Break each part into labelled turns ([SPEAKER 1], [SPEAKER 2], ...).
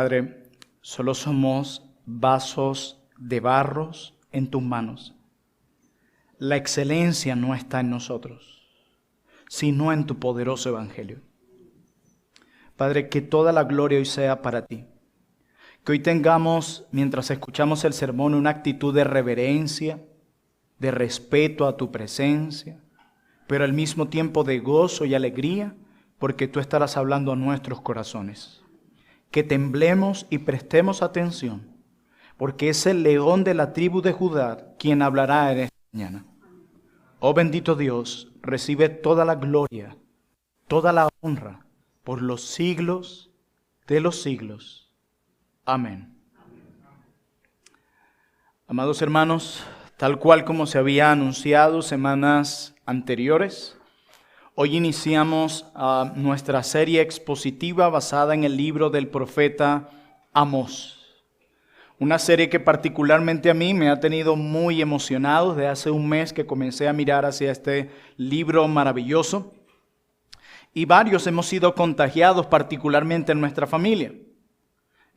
[SPEAKER 1] Padre, solo somos vasos de barros en tus manos. La excelencia no está en nosotros, sino en tu poderoso evangelio. Padre, que toda la gloria hoy sea para ti. Que hoy tengamos, mientras escuchamos el sermón, una actitud de reverencia, de respeto a tu presencia, pero al mismo tiempo de gozo y alegría, porque tú estarás hablando a nuestros corazones. Que temblemos y prestemos atención, porque es el león de la tribu de Judá quien hablará en esta mañana. Oh bendito Dios, recibe toda la gloria, toda la honra, por los siglos de los siglos. Amén. Amados hermanos, tal cual como se había anunciado semanas anteriores, hoy iniciamos nuestra serie expositiva basada en el libro del profeta Amós. Una serie que particularmente a mí me ha tenido muy emocionado desde hace un mes que comencé a mirar hacia este libro maravilloso. Y varios hemos sido contagiados, particularmente en nuestra familia.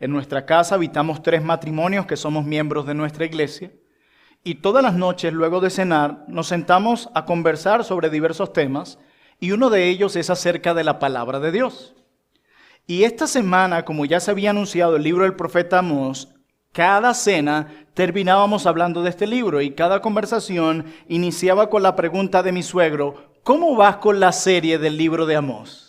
[SPEAKER 1] En nuestra casa habitamos 3 matrimonios que somos miembros de nuestra iglesia. Y todas las noches, luego de cenar, nos sentamos a conversar sobre diversos temas. Y uno de ellos es acerca de la palabra de Dios. Y esta semana, como ya se había anunciado el libro del profeta Amós, cada cena terminábamos hablando de este libro. Y cada conversación iniciaba con la pregunta de mi suegro: ¿cómo vas con la serie del libro de Amós?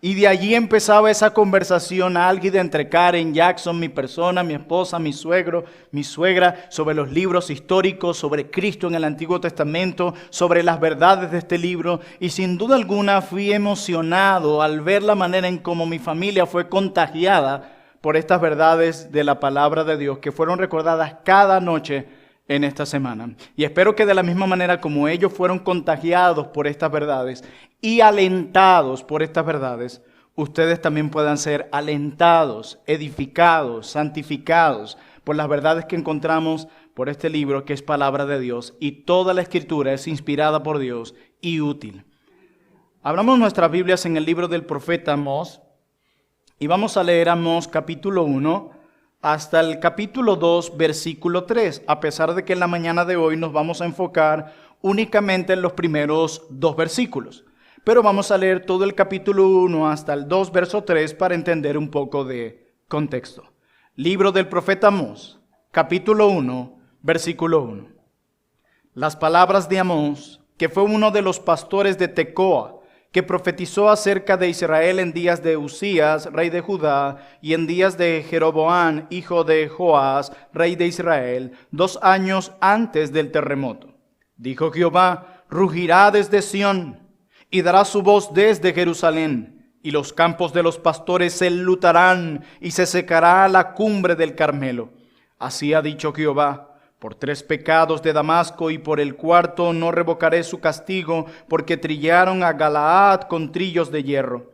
[SPEAKER 1] Y de allí empezaba esa conversación álgida entre Karen, Jackson, mi persona, mi esposa, mi suegro, mi suegra, sobre los libros históricos, sobre Cristo en el Antiguo Testamento, sobre las verdades de este libro. Y sin duda alguna fui emocionado al ver la manera en cómo mi familia fue contagiada por estas verdades de la palabra de Dios que fueron recordadas cada noche en esta semana. Y espero que de la misma manera como ellos fueron contagiados por estas verdades y alentados por estas verdades, ustedes también puedan ser alentados, edificados, santificados por las verdades que encontramos por este libro que es palabra de Dios, y toda la escritura es inspirada por Dios y útil. Abramos nuestras Biblias en el libro del profeta Amós y vamos a leer Amós capítulo 1 hasta el capítulo 2, versículo 3, a pesar de que en la mañana de hoy nos vamos a enfocar únicamente en los primeros 2 versículos. Pero vamos a leer todo el capítulo 1 hasta el 2, verso 3, para entender un poco de contexto. Libro del profeta Amós, capítulo 1, versículo 1. Las palabras de Amós, que fue uno de los pastores de Tecoa, que profetizó acerca de Israel en días de Usías, rey de Judá, y en días de Jeroboam, hijo de Joás, rey de Israel, 2 años antes del terremoto. Dijo Jehová: rugirá desde Sión, y dará su voz desde Jerusalén, y los campos de los pastores se enlutarán, y se secará la cumbre del Carmelo. Así ha dicho Jehová: por 3 pecados de Damasco, y por el 4º no revocaré su castigo, porque trillaron a Galaad con trillos de hierro.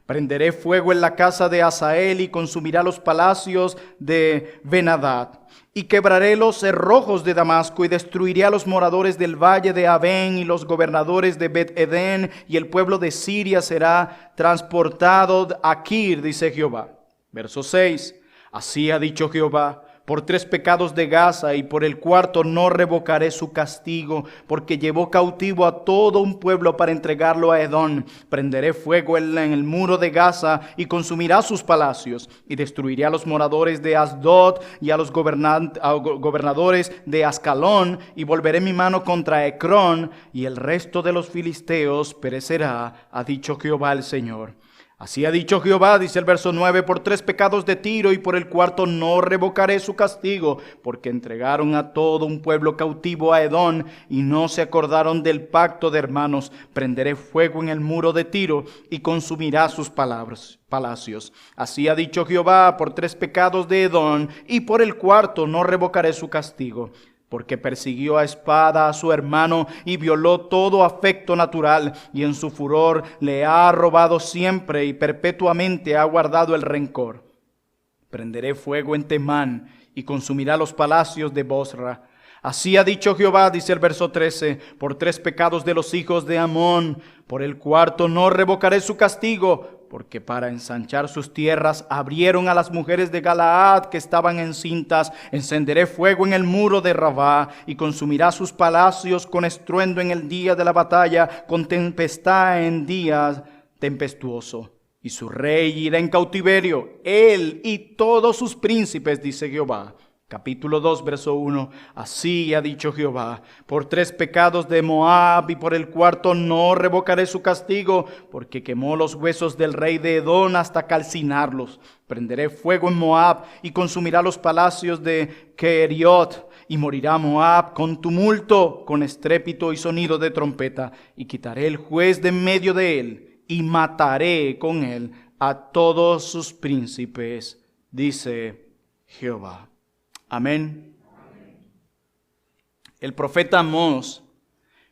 [SPEAKER 1] Prenderé fuego en la casa de Hazael, y consumirá los palacios de Ben-Hadad. Y quebraré los cerrojos de Damasco, y destruiré a los moradores del valle de Abén, y los gobernadores de Bet-Edén, y el pueblo de Siria será transportado a Kir, dice Jehová. Verso 6. Así ha dicho Jehová: por 3 pecados de Gaza, y por el 4º no revocaré su castigo, porque llevó cautivo a todo un pueblo para entregarlo a Edom. Prenderé fuego en el muro de Gaza, y consumirá sus palacios, y destruiré a los moradores de Asdod, y a los gobernadores de Ascalón, y volveré mi mano contra Ecrón, y el resto de los filisteos perecerá, ha dicho Jehová el Señor. Así ha dicho Jehová, dice el verso 9, por 3 pecados de Tiro, y por el 4º no revocaré su castigo, porque entregaron a todo un pueblo cautivo a Edom, y no se acordaron del pacto de hermanos. Prenderé fuego en el muro de Tiro, y consumirá sus palacios. Así ha dicho Jehová, por 3 pecados de Edom, y por el 4º no revocaré su castigo, porque persiguió a espada a su hermano y violó todo afecto natural, y en su furor le ha robado siempre, y perpetuamente ha guardado el rencor. Prenderé fuego en Temán, y consumirá los palacios de Bosra. Así ha dicho Jehová, dice el verso 13, por 3 pecados de los hijos de Amón, por el 4º no revocaré su castigo, porque para ensanchar sus tierras abrieron a las mujeres de Galaad que estaban encintas. Encenderé fuego en el muro de Rabá y consumirá sus palacios con estruendo en el día de la batalla, con tempestad en día tempestuoso. Y su rey irá en cautiverio, él y todos sus príncipes, dice Jehová. Capítulo 2, verso 1. Así ha dicho Jehová: por 3 pecados de Moab y por el 4 no revocaré su castigo, porque quemó los huesos del rey de Edom hasta calcinarlos. Prenderé fuego en Moab y consumirá los palacios de Keriot. Y morirá Moab con tumulto, con estrépito y sonido de trompeta. Y quitaré el juez de en medio de él, y mataré con él a todos sus príncipes, dice Jehová. Amén. El profeta Amós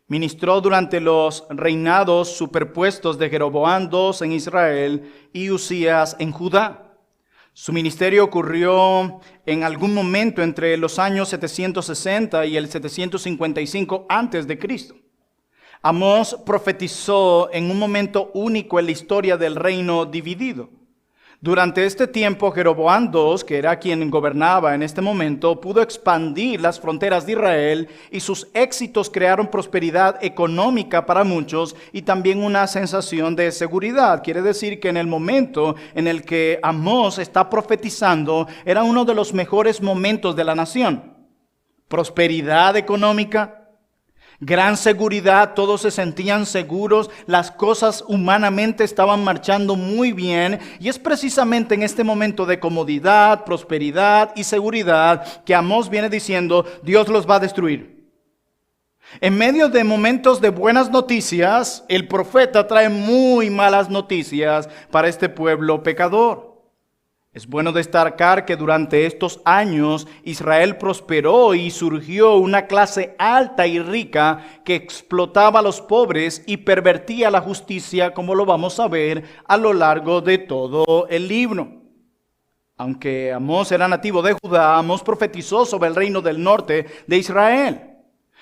[SPEAKER 1] ministró durante los reinados superpuestos de Jeroboam II en Israel y Usías en Judá. Su ministerio ocurrió en algún momento entre los años 760 y el 755 a.C. Amós profetizó en un momento único en la historia del reino dividido. Durante este tiempo, Jeroboam II, que era quien gobernaba en este momento, pudo expandir las fronteras de Israel y sus éxitos crearon prosperidad económica para muchos y también una sensación de seguridad. Quiere decir que en el momento en el que Amós está profetizando, era uno de los mejores momentos de la nación. Prosperidad económica, gran seguridad, todos se sentían seguros, las cosas humanamente estaban marchando muy bien y es precisamente en este momento de comodidad, prosperidad y seguridad que Amós viene diciendo: Dios los va a destruir. En medio de momentos de buenas noticias, el profeta trae muy malas noticias para este pueblo pecador. Es bueno destacar que durante estos años Israel prosperó y surgió una clase alta y rica que explotaba a los pobres y pervertía la justicia, como lo vamos a ver a lo largo de todo el libro. Aunque Amós era nativo de Judá, Amós profetizó sobre el reino del norte de Israel.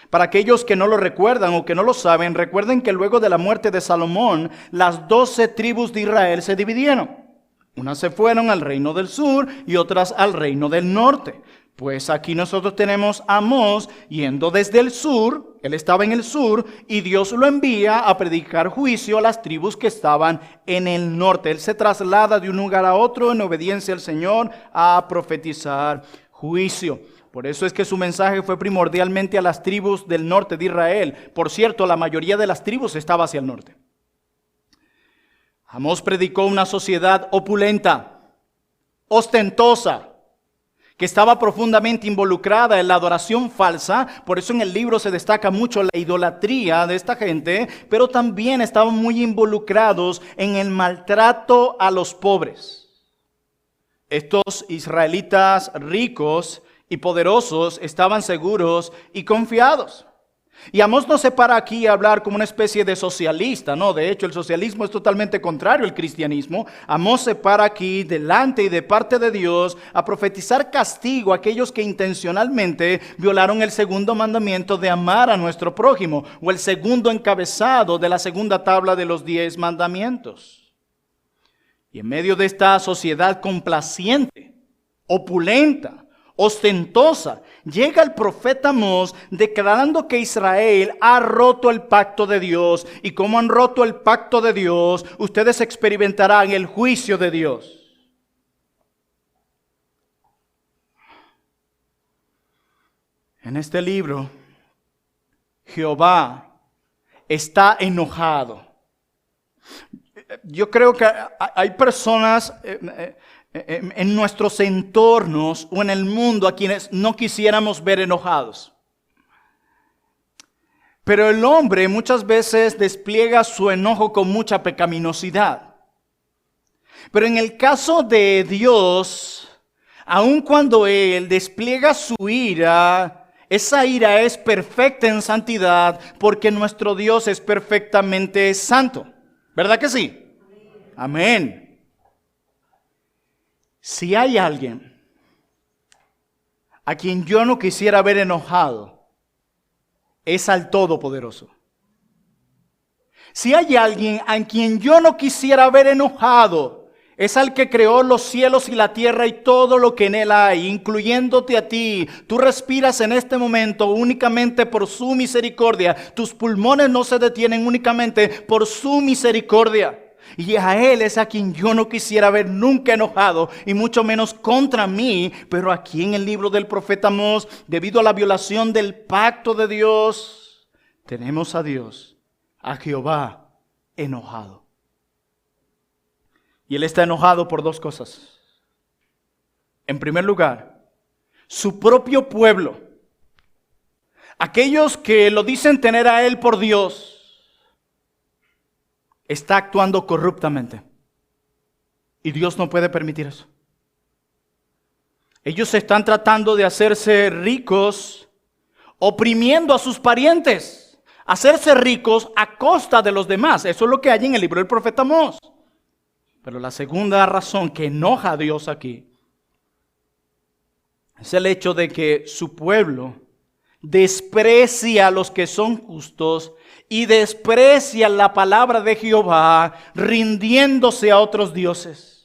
[SPEAKER 1] Para aquellos que no lo recuerdan o que no lo saben, recuerden que luego de la muerte de Salomón, las 12 tribus de Israel se dividieron. Unas se fueron al reino del sur y otras al reino del norte. Pues aquí nosotros tenemos a Amós yendo desde el sur, él estaba en el sur, y Dios lo envía a predicar juicio a las tribus que estaban en el norte. Él se traslada de un lugar a otro en obediencia al Señor a profetizar juicio. Por eso es que su mensaje fue primordialmente a las tribus del norte de Israel. Por cierto, la mayoría de las tribus estaba hacia el norte. Amós predicó una sociedad opulenta, ostentosa, que estaba profundamente involucrada en la adoración falsa. Por eso en el libro se destaca mucho la idolatría de esta gente, pero también estaban muy involucrados en el maltrato a los pobres. Estos israelitas ricos y poderosos estaban seguros y confiados. Y Amós no se para aquí a hablar como una especie de socialista, no, de hecho el socialismo es totalmente contrario al cristianismo. Amós se para aquí delante y de parte de Dios a profetizar castigo a aquellos que intencionalmente violaron el segundo mandamiento de amar a nuestro prójimo, o el segundo encabezado de la segunda tabla de los 10 mandamientos. Y en medio de esta sociedad complaciente, opulenta, ostentosa, llega el profeta Amós declarando que Israel ha roto el pacto de Dios, y como han roto el pacto de Dios, ustedes experimentarán el juicio de Dios. En este libro, Jehová está enojado. Yo creo que hay personas en nuestros entornos o en el mundo a quienes no quisiéramos ver enojados. Pero el hombre muchas veces despliega su enojo con mucha pecaminosidad. Pero en el caso de Dios, aun cuando Él despliega su ira, esa ira es perfecta en santidad, porque nuestro Dios es perfectamente santo. ¿Verdad que sí? Amén. Si hay alguien a quien yo no quisiera ver enojado, es al Todopoderoso. Si hay alguien a quien yo no quisiera ver enojado, es al que creó los cielos y la tierra y todo lo que en él hay, incluyéndote a ti. Tú respiras en este momento únicamente por su misericordia. Tus pulmones no se detienen únicamente por su misericordia. Y a él es a quien yo no quisiera ver nunca enojado, y mucho menos contra mí. Pero aquí en el libro del profeta Amós, debido a la violación del pacto de Dios, tenemos a Dios, a Jehová, enojado. Y él está enojado por dos cosas. En primer lugar, su propio pueblo, aquellos que lo dicen tener a él por Dios, está actuando corruptamente. Y Dios no puede permitir eso. Ellos están tratando de hacerse ricos, oprimiendo a sus parientes, hacerse ricos a costa de los demás. Eso es lo que hay en el libro del profeta Amós. Pero la segunda razón que enoja a Dios aquí es el hecho de que su pueblo desprecia a los que son justos y desprecia la palabra de Jehová, rindiéndose a otros dioses.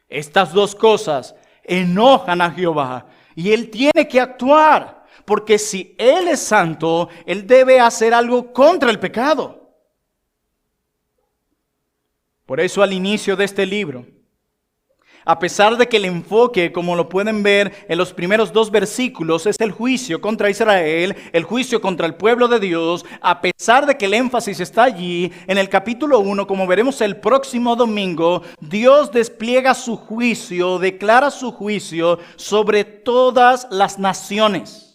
[SPEAKER 1] Estas dos cosas enojan a Jehová y él tiene que actuar, porque si él es santo, él debe hacer algo contra el pecado. Por eso al inicio de este libro, a pesar de que el enfoque, como lo pueden ver en los primeros 2 versículos, es el juicio contra Israel, el juicio contra el pueblo de Dios, a pesar de que el énfasis está allí, en el capítulo 1, como veremos el próximo domingo, Dios despliega su juicio, declara su juicio sobre todas las naciones.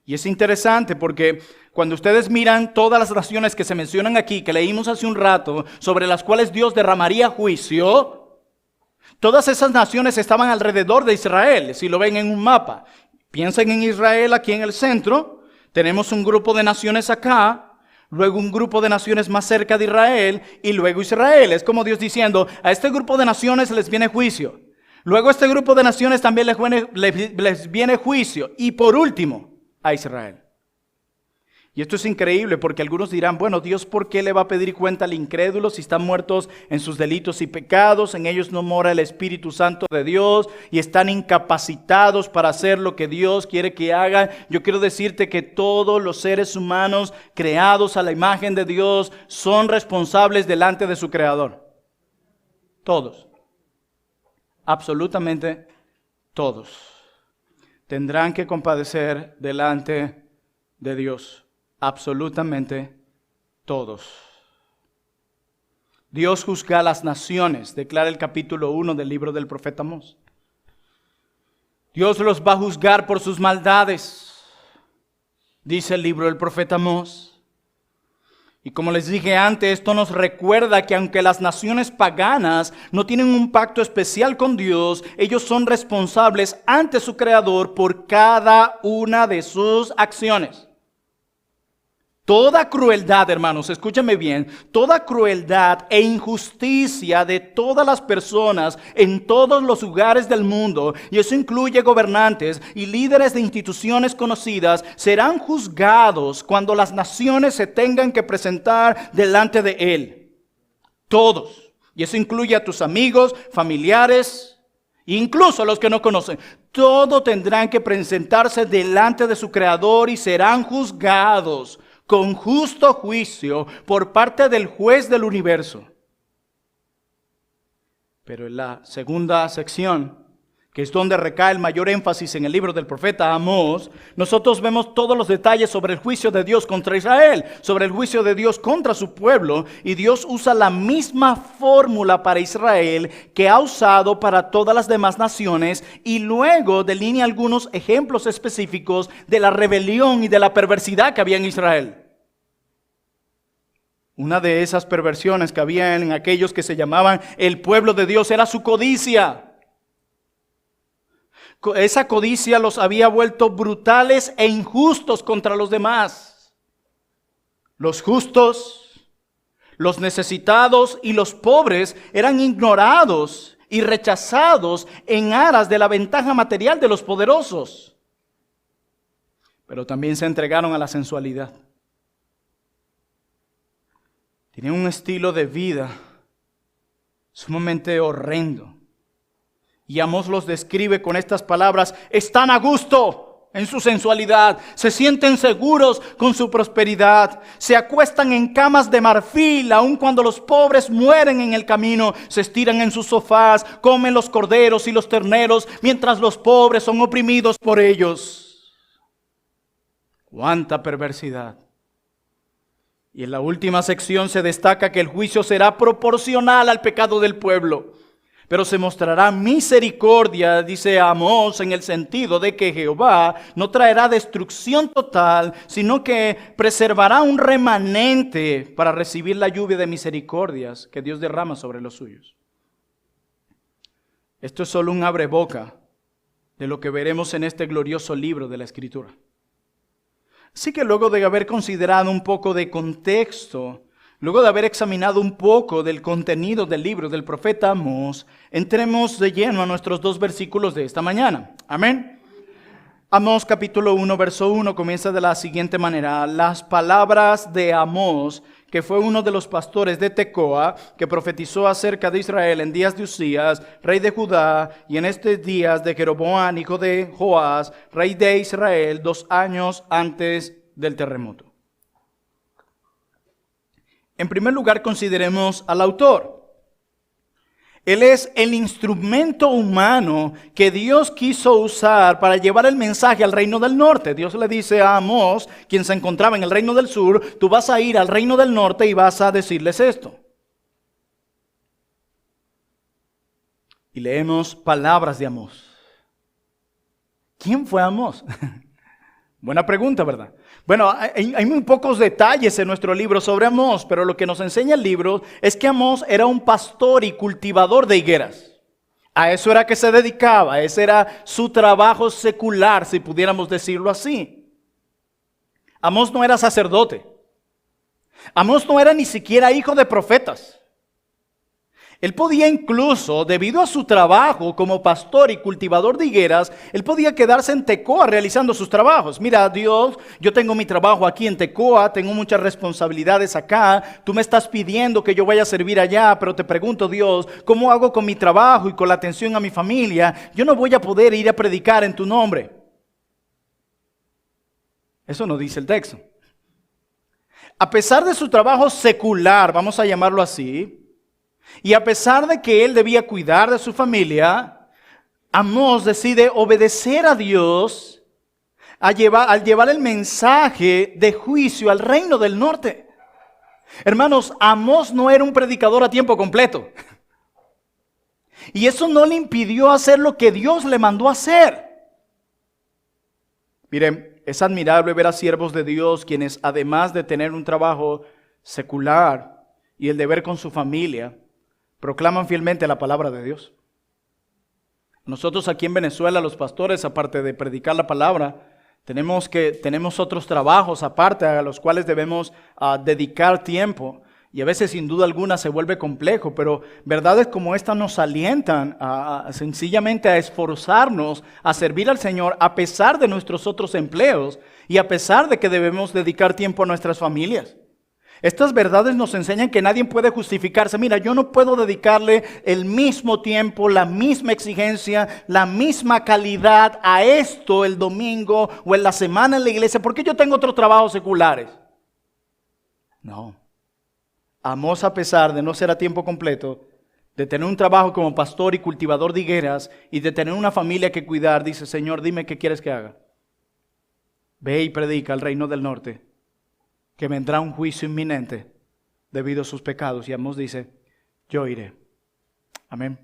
[SPEAKER 1] Y es interesante porque cuando ustedes miran todas las naciones que se mencionan aquí, que leímos hace un rato, sobre las cuales Dios derramaría juicio, todas esas naciones estaban alrededor de Israel, si lo ven en un mapa. Piensen en Israel aquí en el centro, tenemos un grupo de naciones acá, luego un grupo de naciones más cerca de Israel, y luego Israel. Es como Dios diciendo, a este grupo de naciones les viene juicio. Luego a este grupo de naciones también les viene juicio. Y por último, a Israel. Y esto es increíble porque algunos dirán, bueno, Dios, ¿por qué le va a pedir cuenta al incrédulo si están muertos en sus delitos y pecados? En ellos no mora el Espíritu Santo de Dios y están incapacitados para hacer lo que Dios quiere que hagan. Yo quiero decirte que todos los seres humanos creados a la imagen de Dios son responsables delante de su Creador. Todos. Absolutamente todos. Tendrán que compadecer delante de Dios. Absolutamente todos. Dios juzga a las naciones, declara el capítulo 1 del libro del profeta Amós. Dios los va a juzgar por sus maldades, dice el libro del profeta Amós. Y como les dije antes, esto nos recuerda que aunque las naciones paganas no tienen un pacto especial con Dios, ellos son responsables ante su Creador por cada una de sus acciones. Toda crueldad, hermanos, escúchame bien, toda crueldad e injusticia de todas las personas en todos los lugares del mundo, y eso incluye gobernantes y líderes de instituciones conocidas, serán juzgados cuando las naciones se tengan que presentar delante de Él. Todos. Y eso incluye a tus amigos, familiares, incluso a los que no conocen. Todos tendrán que presentarse delante de su Creador y serán juzgados con justo juicio por parte del juez del universo. Pero en la segunda sección, que es donde recae el mayor énfasis en el libro del profeta Amós, nosotros vemos todos los detalles sobre el juicio de Dios contra Israel, sobre el juicio de Dios contra su pueblo, y Dios usa la misma fórmula para Israel que ha usado para todas las demás naciones, y luego delinea algunos ejemplos específicos de la rebelión y de la perversidad que había en Israel. Una de esas perversiones que había en aquellos que se llamaban el pueblo de Dios era su codicia. Esa codicia los había vuelto brutales e injustos contra los demás. Los justos, los necesitados y los pobres eran ignorados y rechazados en aras de la ventaja material de los poderosos. Pero también se entregaron a la sensualidad. Tienen un estilo de vida sumamente horrendo. Y Amós los describe con estas palabras: están a gusto en su sensualidad, se sienten seguros con su prosperidad, se acuestan en camas de marfil, aun cuando los pobres mueren en el camino, se estiran en sus sofás, comen los corderos y los terneros, mientras los pobres son oprimidos por ellos. ¡Cuánta perversidad! Y en la última sección se destaca que el juicio será proporcional al pecado del pueblo. Pero se mostrará misericordia, dice Amós, en el sentido de que Jehová no traerá destrucción total, sino que preservará un remanente para recibir la lluvia de misericordias que Dios derrama sobre los suyos. Esto es solo un abreboca de lo que veremos en este glorioso libro de la Escritura. Así que luego de haber considerado un poco de contexto, luego de haber examinado un poco del contenido del libro del profeta Amós, entremos de lleno a nuestros 2 versículos de esta mañana. Amén. Amós capítulo 1, verso 1 comienza de la siguiente manera: las palabras de Amós, que fue uno de los pastores de Tecoa, que profetizó acerca de Israel en días de Usías, rey de Judá, y en estos días de Jeroboam, hijo de Joás, rey de Israel, 2 años antes del terremoto. En primer lugar, consideremos al autor. Él es el instrumento humano que Dios quiso usar para llevar el mensaje al reino del norte. Dios le dice a Amós, quien se encontraba en el reino del sur: tú vas a ir al reino del norte y vas a decirles esto. Y leemos palabras de Amós. ¿Quién fue Amós? Buena pregunta, ¿verdad? Bueno, hay muy pocos detalles en nuestro libro sobre Amós, pero lo que nos enseña el libro es que Amós era un pastor y cultivador de higueras. A eso era que se dedicaba, ese era su trabajo secular, si pudiéramos decirlo así. Amós no era sacerdote. Amós no era ni siquiera hijo de profetas. Él podía incluso, debido a su trabajo como pastor y cultivador de higueras, él podía quedarse en Tecoa realizando sus trabajos. Mira, Dios, yo tengo mi trabajo aquí en Tecoa, tengo muchas responsabilidades acá, tú me estás pidiendo que yo vaya a servir allá, pero te pregunto, Dios, ¿cómo hago con mi trabajo y con la atención a mi familia? Yo no voy a poder ir a predicar en tu nombre. Eso no dice el texto. A pesar de su trabajo secular, vamos a llamarlo así, y a pesar de que él debía cuidar de su familia, Amós decide obedecer a Dios al llevar el mensaje de juicio al reino del norte. Hermanos, Amós no era un predicador a tiempo completo. Y eso no le impidió hacer lo que Dios le mandó a hacer. Miren, es admirable ver a siervos de Dios quienes, además de tener un trabajo secular y el deber con su familia, proclaman fielmente la palabra de Dios. Nosotros aquí en Venezuela, los pastores, aparte de predicar la palabra, tenemos otros trabajos aparte a los cuales debemos dedicar tiempo. Y a veces sin duda alguna se vuelve complejo, pero verdades como esta nos alientan sencillamente a esforzarnos a servir al Señor a pesar de nuestros otros empleos y a pesar de que debemos dedicar tiempo a nuestras familias. Estas verdades nos enseñan que nadie puede justificarse. Mira, yo no puedo dedicarle el mismo tiempo, la misma exigencia, la misma calidad a esto el domingo o en la semana en la iglesia porque yo tengo otros trabajos seculares. No. Amós, a pesar de no ser a tiempo completo, de tener un trabajo como pastor y cultivador de higueras y de tener una familia que cuidar, dice: Señor, dime qué quieres que haga. Ve y predica al reino del norte, que vendrá un juicio inminente debido a sus pecados. Y Amós dice: yo iré. Amén.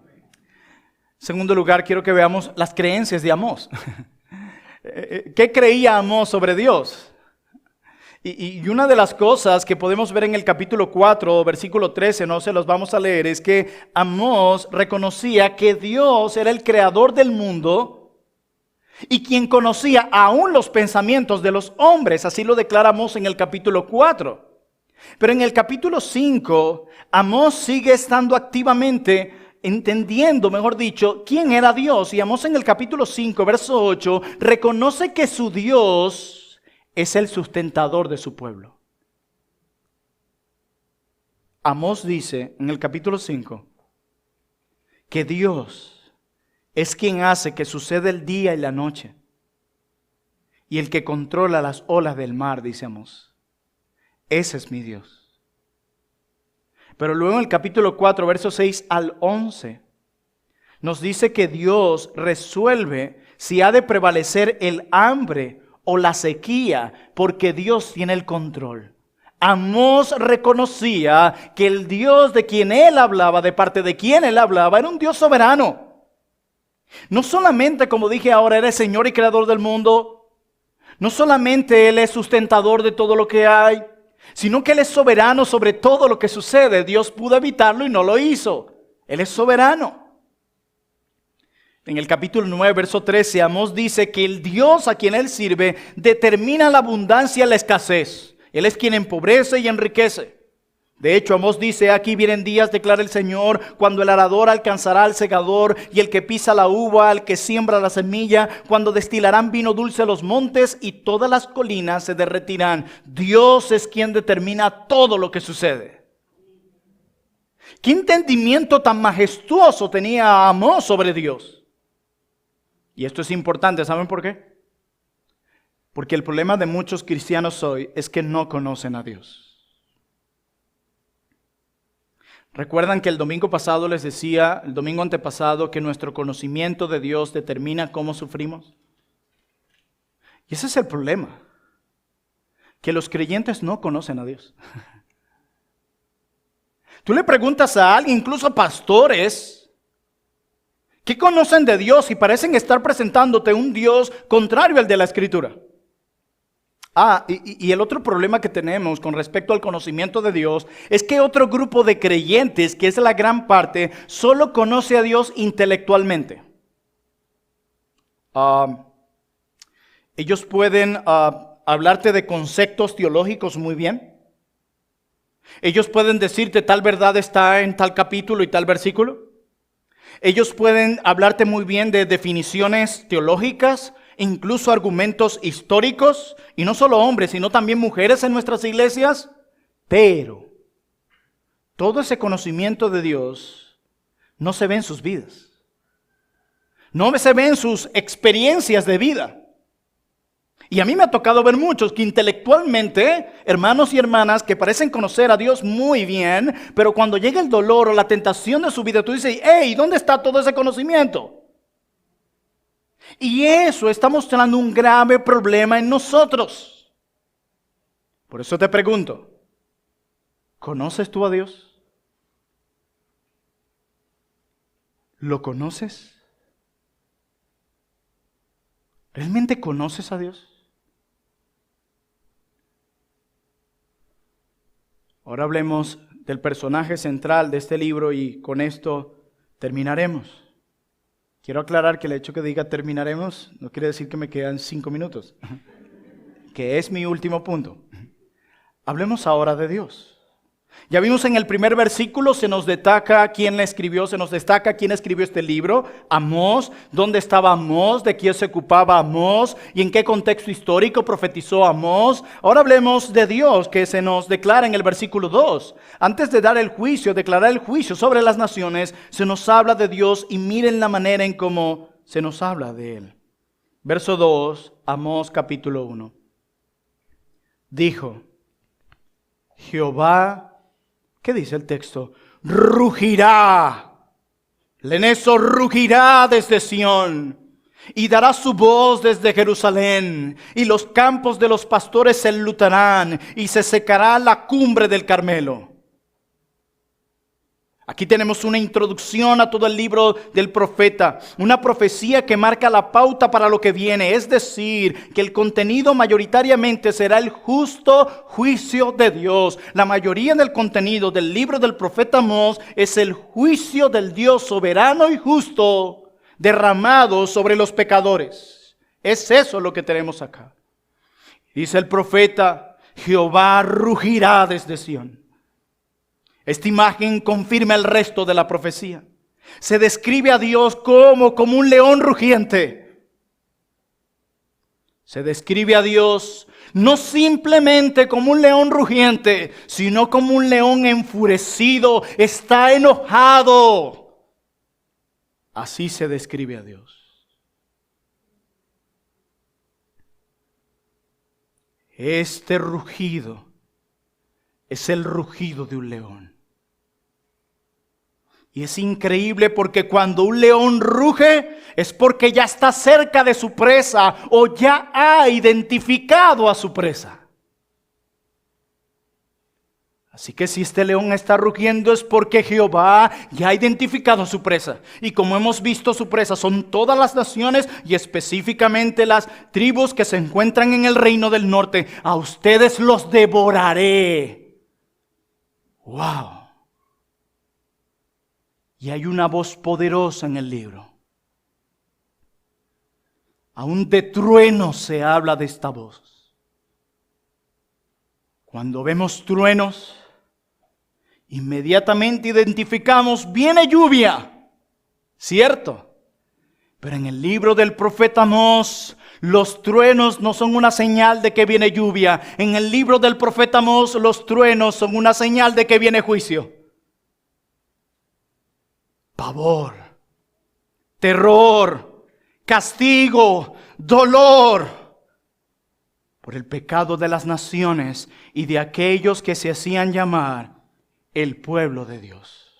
[SPEAKER 1] En segundo lugar, quiero que veamos las creencias de Amós. ¿Qué creía Amós sobre Dios? Y una de las cosas que podemos ver en el capítulo 4, versículo 13, no se los vamos a leer, es que Amós reconocía que Dios era el creador del mundo y quien conocía aún los pensamientos de los hombres. Así lo declara Amós en el capítulo 4. Pero en el capítulo 5, Amós sigue estando activamente entendiendo, mejor dicho, quién era Dios. Y Amós en el capítulo 5, verso 8, reconoce que su Dios es el sustentador de su pueblo. Amós dice en el capítulo 5 que Dios es quien hace que suceda el día y la noche. Y el que controla las olas del mar, dice Amós. Ese es mi Dios. Pero luego en el capítulo 4, versos 6 al 11, nos dice que Dios resuelve si ha de prevalecer el hambre o la sequía, porque Dios tiene el control. Amós reconocía que el Dios de quien él hablaba, de parte de quien él hablaba, era un Dios soberano. No solamente, como dije ahora, era el Señor y Creador del mundo. No solamente Él es sustentador de todo lo que hay, sino que Él es soberano sobre todo lo que sucede. Dios pudo evitarlo y no lo hizo. Él es soberano. En el capítulo 9, verso 13, Amós dice que el Dios a quien Él sirve determina la abundancia y la escasez. Él es quien empobrece y enriquece. De hecho, Amós dice, aquí vienen días, declara el Señor, cuando el arador alcanzará al segador y el que pisa la uva, al que siembra la semilla, cuando destilarán vino dulce los montes y todas las colinas se derretirán. Dios es quien determina todo lo que sucede. ¿Qué entendimiento tan majestuoso tenía Amós sobre Dios? Y esto es importante, ¿saben por qué? Porque el problema de muchos cristianos hoy es que no conocen a Dios. ¿Recuerdan que el domingo pasado les decía, el domingo antepasado, que nuestro conocimiento de Dios determina cómo sufrimos? Y ese es el problema, que los creyentes no conocen a Dios. Tú le preguntas a alguien, incluso a pastores, ¿qué conocen de Dios? Y parecen estar presentándote un Dios contrario al de la Escritura. Y el otro problema que tenemos con respecto al conocimiento de Dios es que otro grupo de creyentes, que es la gran parte, solo conoce a Dios intelectualmente. Ellos pueden hablarte de conceptos teológicos muy bien. Ellos pueden decirte tal verdad está en tal capítulo y tal versículo. Ellos pueden hablarte muy bien de definiciones teológicas, incluso argumentos históricos, y no solo hombres, sino también mujeres en nuestras iglesias. Pero todo ese conocimiento de Dios no se ve en sus vidas. No se ve en sus experiencias de vida. Y a mí me ha tocado ver muchos que intelectualmente, hermanos y hermanas, que parecen conocer a Dios muy bien, pero cuando llega el dolor o la tentación de su vida, tú dices, hey, ¿dónde está todo ese conocimiento? Y eso está mostrando un grave problema en nosotros. Por eso te pregunto, ¿conoces tú a Dios? ¿Lo conoces? ¿Realmente conoces a Dios? Ahora hablemos del personaje central de este libro y con esto terminaremos. Quiero aclarar que el hecho que diga terminaremos no quiere decir que me quedan 5 minutos, que es mi último punto. Hablemos ahora de Dios. Ya vimos en el primer versículo, se nos destaca quién le escribió, se nos destaca quién escribió este libro, Amós, dónde estaba Amós, de quién se ocupaba Amós y en qué contexto histórico profetizó Amós. Ahora hablemos de Dios, que se nos declara en el versículo 2. Antes de dar el juicio, declarar el juicio sobre las naciones, se nos habla de Dios y miren la manera en cómo se nos habla de Él. Verso 2, Amós capítulo 1. Dijo, Jehová, ¿qué dice el texto? Rugirá. Leneso rugirá desde Sión y dará su voz desde Jerusalén. Y los campos de los pastores se enlutarán y se secará la cumbre del Carmelo. Aquí tenemos una introducción a todo el libro del profeta, una profecía que marca la pauta para lo que viene, es decir, que el contenido mayoritariamente será el justo juicio de Dios. La mayoría del contenido del libro del profeta Amós es el juicio del Dios soberano y justo derramado sobre los pecadores. Es eso lo que tenemos acá. Dice el profeta, Jehová rugirá desde Sión. Esta imagen confirma el resto de la profecía. Se describe a Dios como un león rugiente. Se describe a Dios no simplemente como un león rugiente, sino como un león enfurecido, está enojado. Así se describe a Dios. Este rugido es el rugido de un león. Y es increíble porque cuando un león ruge es porque ya está cerca de su presa o ya ha identificado a su presa. Así que si este león está rugiendo es porque Jehová ya ha identificado a su presa. Y como hemos visto, su presa son todas las naciones y específicamente las tribus que se encuentran en el reino del norte. A ustedes los devoraré. ¡Wow! Y hay una voz poderosa en el libro. Aún de truenos se habla de esta voz. Cuando vemos truenos, inmediatamente identificamos, viene lluvia, ¿cierto? Pero en el libro del profeta Amós, los truenos no son una señal de que viene lluvia. En el libro del profeta Amós, los truenos son una señal de que viene juicio. Pavor, terror, castigo, dolor por el pecado de las naciones y de aquellos que se hacían llamar el pueblo de Dios.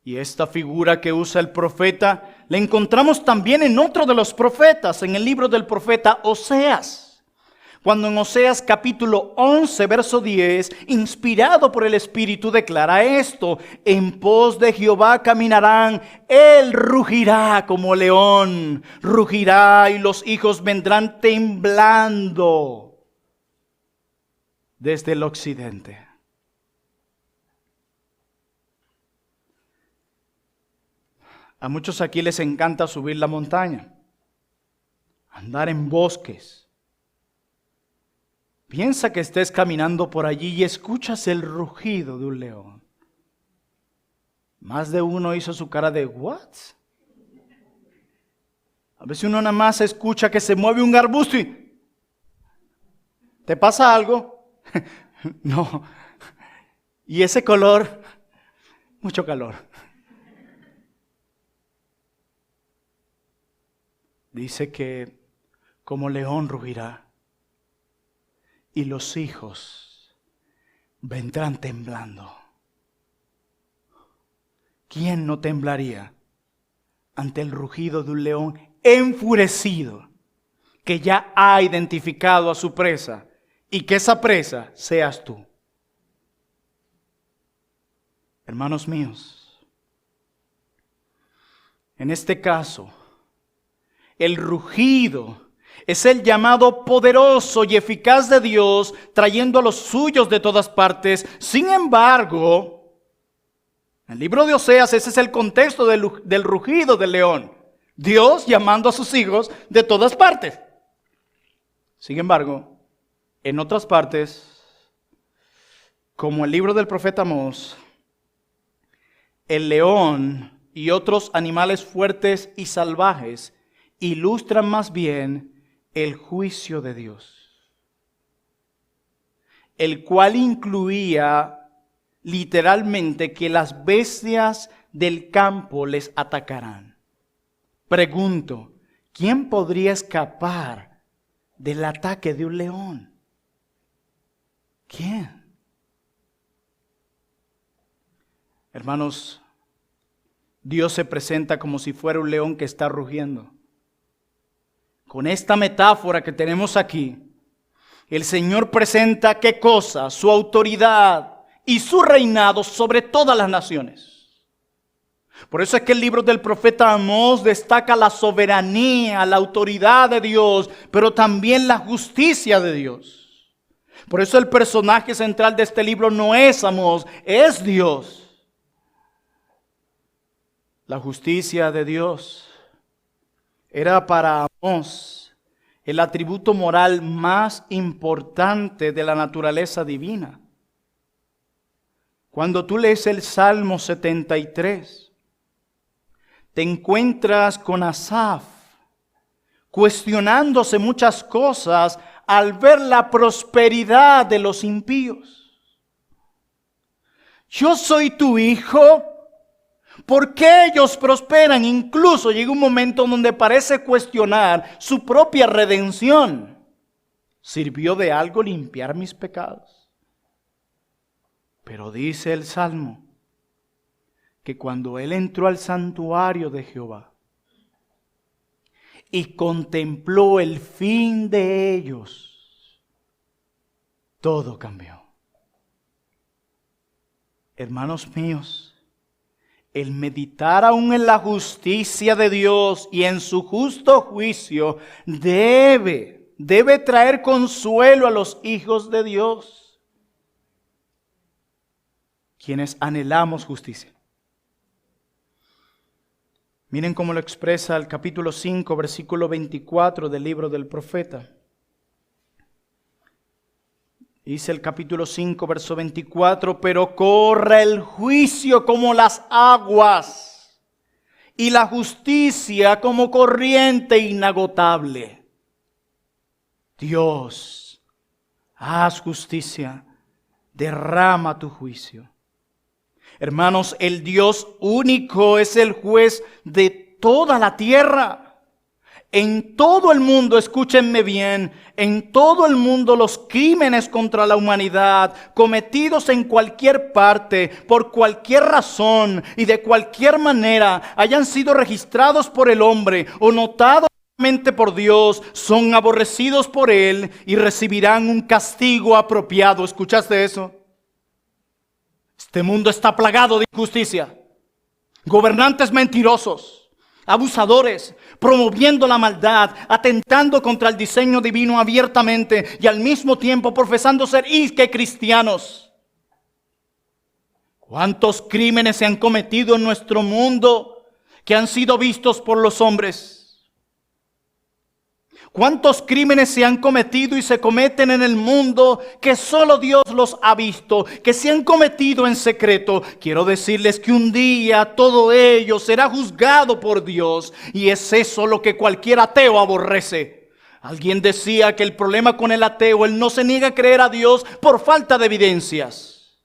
[SPEAKER 1] Y esta figura que usa el profeta la encontramos también en otro de los profetas, en el libro del profeta Oseas. Cuando en Oseas capítulo 11, verso 10, inspirado por el Espíritu, declara esto: en pos de Jehová caminarán, él rugirá como león, rugirá y los hijos vendrán temblando desde el occidente. A muchos aquí les encanta subir la montaña, andar en bosques. Piensa que estés caminando por allí y escuchas el rugido de un león. Más de uno hizo su cara de ¿what? A veces uno nada más escucha que se mueve un arbusto y ¿te pasa algo? No. Y ese color, mucho calor. Dice que como león rugirá. Y los hijos vendrán temblando. ¿Quién no temblaría ante el rugido de un león enfurecido que ya ha identificado a su presa y que esa presa seas tú? Hermanos míos, en este caso, el rugido es el llamado poderoso y eficaz de Dios, trayendo a los suyos de todas partes. Sin embargo, en el libro de Oseas, ese es el contexto del rugido del león. Dios llamando a sus hijos de todas partes. Sin embargo, en otras partes, como el libro del profeta Amós, el león y otros animales fuertes y salvajes ilustran más bien el juicio de Dios, el cual incluía literalmente que las bestias del campo les atacarán. Pregunto, ¿quién podría escapar del ataque de un león? ¿Quién? Hermanos, Dios se presenta como si fuera un león que está rugiendo. Con esta metáfora que tenemos aquí, el Señor presenta ¿qué cosa? Su autoridad y su reinado sobre todas las naciones. Por eso es que el libro del profeta Amós destaca la soberanía, la autoridad de Dios, pero también la justicia de Dios. Por eso el personaje central de este libro no es Amós, es Dios. La justicia de Dios era para Amós el atributo moral más importante de la naturaleza divina. Cuando tú lees el Salmo 73, te encuentras con Asaf, cuestionándose muchas cosas al ver la prosperidad de los impíos. Yo soy tu hijo. ¿Por qué ellos prosperan? Incluso llega un momento donde parece cuestionar su propia redención. ¿Sirvió de algo limpiar mis pecados? Pero dice el Salmo que cuando él entró al santuario de Jehová y contempló el fin de ellos, todo cambió. Hermanos míos, el meditar aún en la justicia de Dios y en su justo juicio debe traer consuelo a los hijos de Dios, quienes anhelamos justicia. Miren cómo lo expresa el capítulo 5, versículo 24 del libro del profeta. Dice el capítulo 5, verso 24, pero corre el juicio como las aguas y la justicia como corriente inagotable. Dios, haz justicia, derrama tu juicio. Hermanos, el Dios único es el juez de toda la tierra. En todo el mundo, escúchenme bien, en todo el mundo los crímenes contra la humanidad cometidos en cualquier parte, por cualquier razón y de cualquier manera, hayan sido registrados por el hombre o notados por Dios, son aborrecidos por Él y recibirán un castigo apropiado. ¿Escuchaste eso? Este mundo está plagado de injusticia, gobernantes mentirosos, abusadores, promoviendo la maldad, atentando contra el diseño divino abiertamente y al mismo tiempo profesando ser cristianos. ¿Cuántos crímenes se han cometido en nuestro mundo que han sido vistos por los hombres? ¿Cuántos crímenes se han cometido y se cometen en el mundo que solo Dios los ha visto, que se han cometido en secreto? Quiero decirles que un día todo ello será juzgado por Dios, y es eso lo que cualquier ateo aborrece. Alguien decía que el problema con el ateo, él no se niega a creer a Dios por falta de evidencias.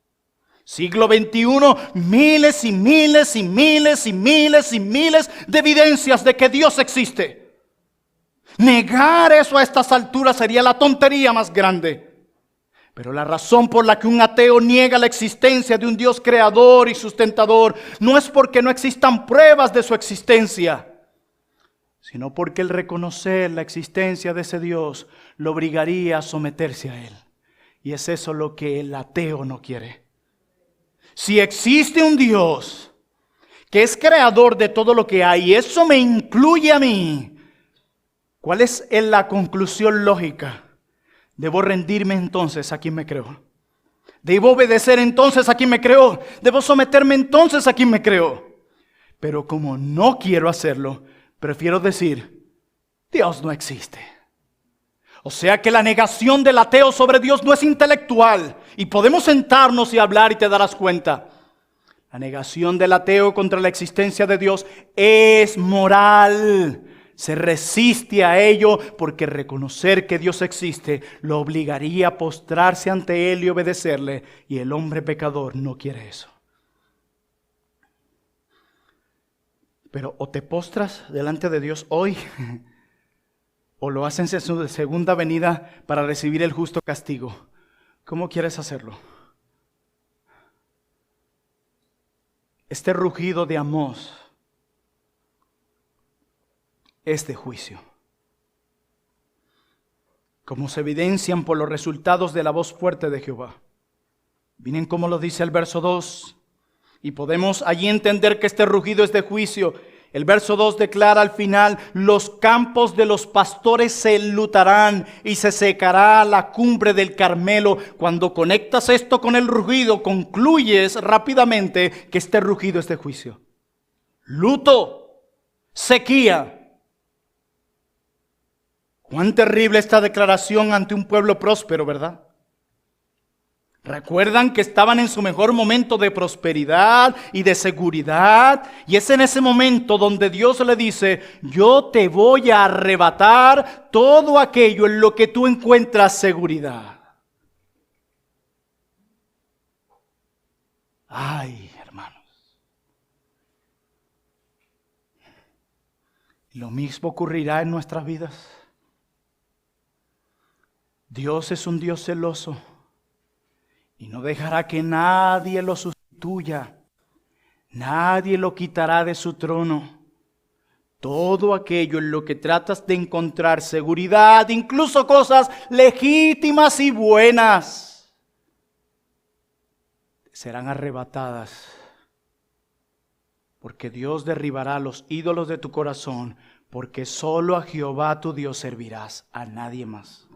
[SPEAKER 1] Siglo XXI, miles y miles y miles y miles y miles de evidencias de que Dios existe. Negar eso a estas alturas sería la tontería más grande. Pero la razón por la que un ateo niega la existencia de un Dios creador y sustentador no es porque no existan pruebas de su existencia, sino porque el reconocer la existencia de ese Dios lo obligaría a someterse a Él. Y es eso lo que el ateo no quiere. Si existe un Dios que es creador de todo lo que hay, y eso me incluye a mí, ¿cuál es la conclusión lógica? Debo rendirme entonces a quien me creó. Debo obedecer entonces a quien me creó. Debo someterme entonces a quien me creó. Pero como no quiero hacerlo, prefiero decir, Dios no existe. O sea que la negación del ateo sobre Dios no es intelectual. Y podemos sentarnos y hablar y te darás cuenta. La negación del ateo contra la existencia de Dios es moral. Se resiste a ello porque reconocer que Dios existe lo obligaría a postrarse ante Él y obedecerle. Y el hombre pecador no quiere eso. Pero o te postras delante de Dios hoy o lo haces en su segunda venida para recibir el justo castigo. ¿Cómo quieres hacerlo? Este rugido de Amós es de juicio. Como se evidencian por los resultados de la voz fuerte de Jehová. Miren cómo lo dice el verso 2. Y podemos allí entender que este rugido es de juicio. El verso 2 declara al final: los campos de los pastores se enlutarán y se secará la cumbre del Carmelo. Cuando conectas esto con el rugido, concluyes rápidamente que este rugido es de juicio. Luto, sequía. Cuán terrible esta declaración ante un pueblo próspero, ¿verdad? Recuerdan que estaban en su mejor momento de prosperidad y de seguridad. Y es en ese momento donde Dios le dice: yo te voy a arrebatar todo aquello en lo que tú encuentras seguridad. Ay, hermanos. Lo mismo ocurrirá en nuestras vidas. Dios es un Dios celoso y no dejará que nadie lo sustituya. Nadie lo quitará de su trono. Todo aquello en lo que tratas de encontrar seguridad, incluso cosas legítimas y buenas, serán arrebatadas. Porque Dios derribará los ídolos de tu corazón, porque solo a Jehová tu Dios servirás, a nadie más.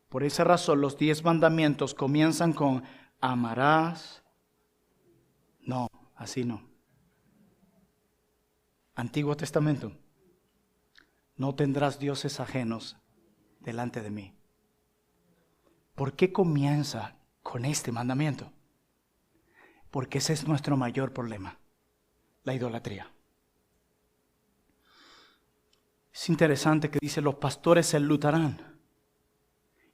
[SPEAKER 1] Por esa razón los 10 mandamientos comienzan con amarás. No, así no. Antiguo Testamento. No tendrás dioses ajenos delante de mí. ¿Por qué comienza con este mandamiento? Porque ese es nuestro mayor problema, la idolatría. Es interesante que dice: los pastores se enlutarán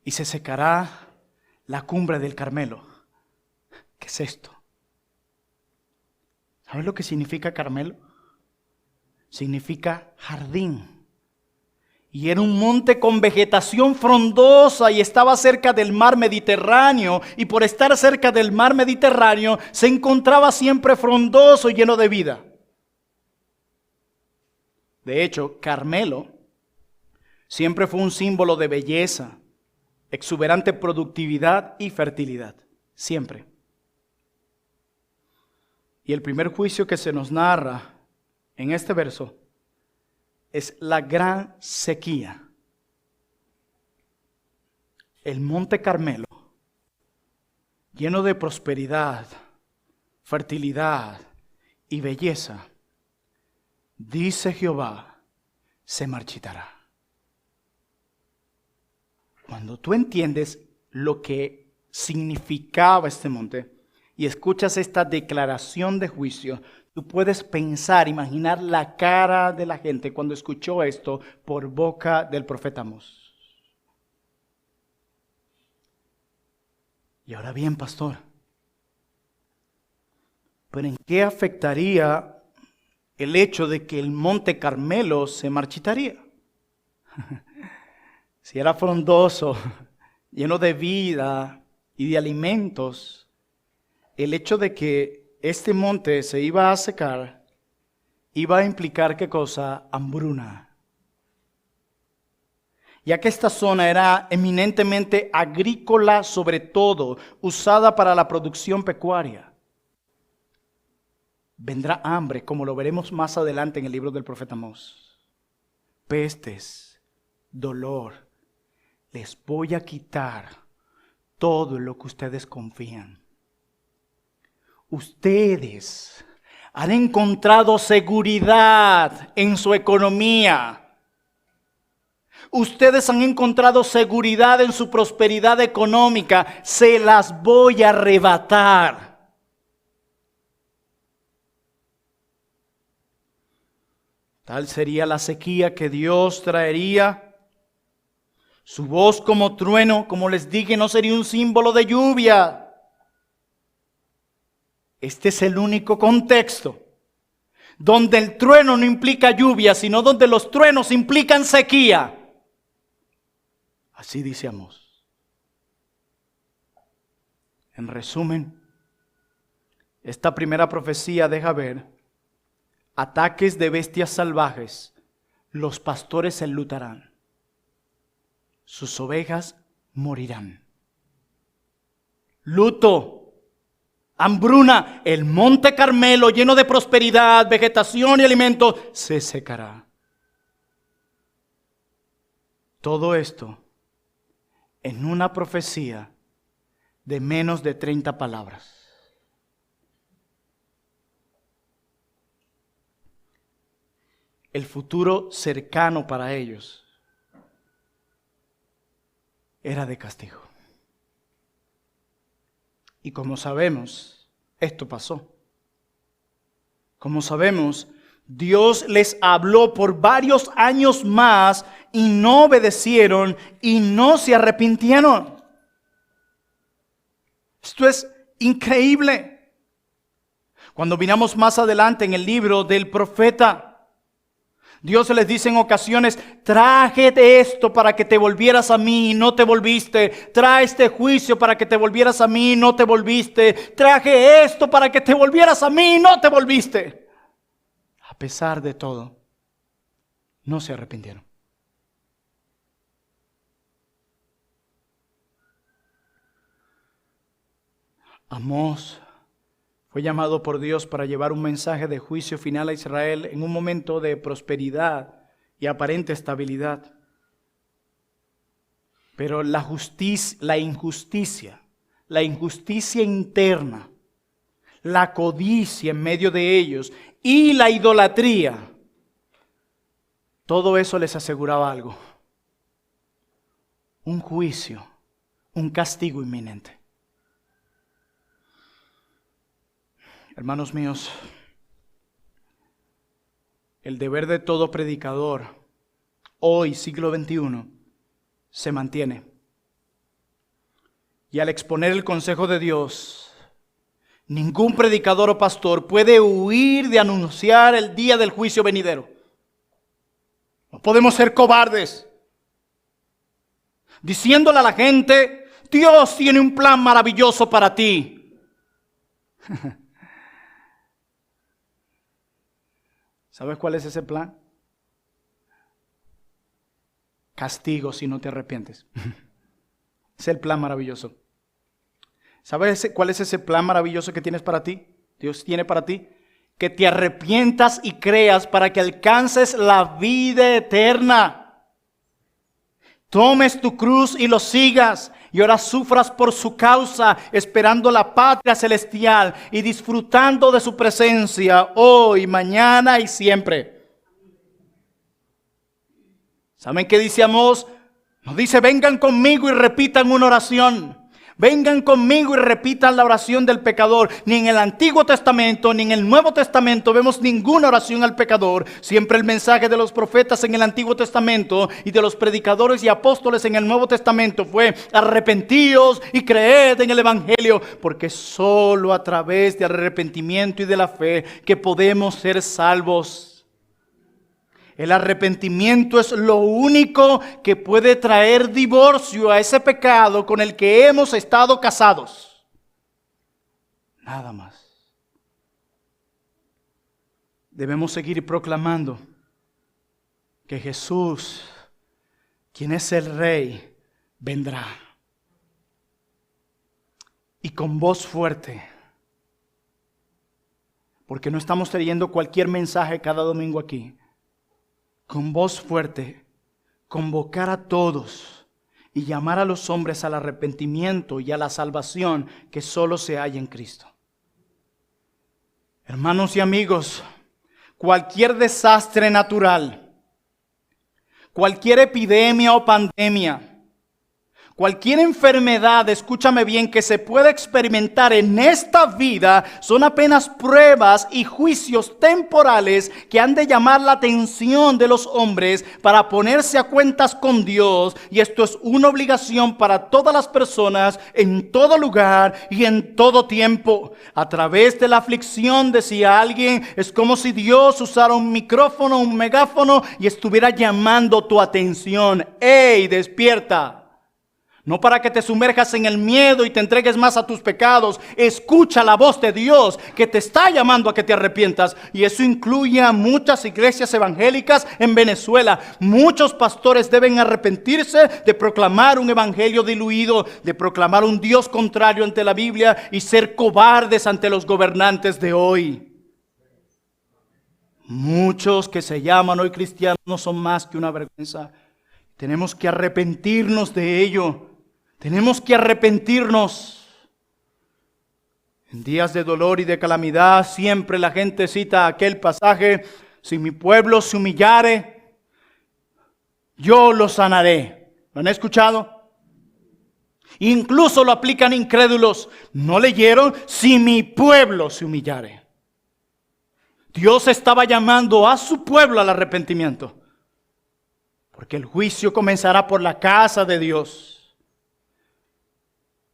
[SPEAKER 1] y se secará la cumbre del Carmelo. ¿Qué es esto? ¿Sabes lo que significa Carmelo? Significa jardín. Y era un monte con vegetación frondosa y estaba cerca del mar Mediterráneo. Y por estar cerca del mar Mediterráneo se encontraba siempre frondoso y lleno de vida. De hecho, Carmelo siempre fue un símbolo de belleza, exuberante productividad y fertilidad. Siempre. Y el primer juicio que se nos narra en este verso es la gran sequía. El monte Carmelo, lleno de prosperidad, fertilidad y belleza, dice Jehová, se marchitará. Cuando tú entiendes lo que significaba este monte y escuchas esta declaración de juicio, tú puedes pensar, imaginar la cara de la gente cuando escuchó esto por boca del profeta Amós. Y ahora bien, pastor, ¿pero en qué afectaría el hecho de que el monte Carmelo se marchitaría? Si era frondoso, lleno de vida y de alimentos, el hecho de que este monte se iba a secar, iba a implicar ¿qué cosa? Hambruna. Ya que esta zona era eminentemente agrícola, sobre todo, usada para la producción pecuaria. Vendrá hambre, como lo veremos más adelante en el libro del profeta Amós. Pestes, dolor. Les voy a quitar todo en lo que ustedes confían. Ustedes han encontrado seguridad en su economía. Ustedes han encontrado seguridad en su prosperidad económica. Se las voy a arrebatar. Tal sería la sequía que Dios traería. Su voz como trueno, como les dije, no sería un símbolo de lluvia. Este es el único contexto donde el trueno no implica lluvia, sino donde los truenos implican sequía. Así dice Amós. En resumen, esta primera profecía deja ver ataques de bestias salvajes. Los pastores se enlutarán. Sus ovejas morirán. Luto, hambruna, el monte Carmelo lleno de prosperidad, vegetación y alimentos se secará. Todo esto en una profecía de menos de 30 palabras. El futuro cercano para ellos era de castigo. Y como sabemos, esto pasó. Como sabemos, Dios les habló por varios años más y no obedecieron y no se arrepintieron. Esto es increíble. Cuando miramos más adelante en el libro del profeta, Dios les dice en ocasiones: traje esto para que te volvieras a mí y no te volviste. Trae este juicio para que te volvieras a mí y no te volviste. Traje esto para que te volvieras a mí y no te volviste. A pesar de todo, no se arrepintieron. Amós fue llamado por Dios para llevar un mensaje de juicio final a Israel en un momento de prosperidad y aparente estabilidad. Pero la injusticia interna, la codicia en medio de ellos y la idolatría, todo eso les aseguraba algo: un juicio, un castigo inminente. Hermanos míos, el deber de todo predicador, hoy, siglo XXI, se mantiene. Y al exponer el consejo de Dios, ningún predicador o pastor puede huir de anunciar el día del juicio venidero. No podemos ser cobardes, diciéndole a la gente: Dios tiene un plan maravilloso para ti. ¿Sabes cuál es ese plan? Castigo si no te arrepientes. Es el plan maravilloso. ¿Sabes cuál es ese plan maravilloso que tienes para ti? Dios tiene para ti. Que te arrepientas y creas para que alcances la vida eterna. Tomes tu cruz y lo sigas. Y ahora sufras por su causa, esperando la patria celestial y disfrutando de su presencia hoy, mañana y siempre. ¿Saben qué dice Amós? Nos dice: vengan conmigo y repitan una oración. Vengan conmigo y repitan la oración del pecador. Ni en el Antiguo Testamento ni en el Nuevo Testamento vemos ninguna oración al pecador. Siempre el mensaje de los profetas en el Antiguo Testamento y de los predicadores y apóstoles en el Nuevo Testamento fue: arrepentíos y creed en el Evangelio, porque solo a través del arrepentimiento y de la fe que podemos ser salvos. El arrepentimiento es lo único que puede traer divorcio a ese pecado con el que hemos estado casados. Nada más. Debemos seguir proclamando que Jesús, quien es el Rey, vendrá. Y con voz fuerte. Porque no estamos trayendo cualquier mensaje cada domingo aquí. Con voz fuerte, convocar a todos y llamar a los hombres al arrepentimiento y a la salvación que solo se halla en Cristo. Hermanos y amigos, cualquier desastre natural, cualquier epidemia o pandemia, cualquier enfermedad, escúchame bien, que se pueda experimentar en esta vida son apenas pruebas y juicios temporales que han de llamar la atención de los hombres para ponerse a cuentas con Dios. Y esto es una obligación para todas las personas, en todo lugar y en todo tiempo. A través de la aflicción, decía alguien, es como si Dios usara un micrófono, un megáfono y estuviera llamando tu atención. ¡Ey, despierta! No para que te sumerjas en el miedo y te entregues más a tus pecados. Escucha la voz de Dios que te está llamando a que te arrepientas. Y eso incluye a muchas iglesias evangélicas en Venezuela. Muchos pastores deben arrepentirse de proclamar un evangelio diluido, de proclamar un Dios contrario ante la Biblia y ser cobardes ante los gobernantes de hoy. Muchos que se llaman hoy cristianos no son más que una vergüenza. Tenemos que arrepentirnos de ello. Tenemos que arrepentirnos. En días de dolor y de calamidad siempre la gente cita aquel pasaje: si mi pueblo se humillare, yo lo sanaré. ¿Lo han escuchado? Incluso lo aplican incrédulos. ¿No leyeron? Si mi pueblo se humillare. Dios estaba llamando a su pueblo al arrepentimiento. Porque el juicio comenzará por la casa de Dios.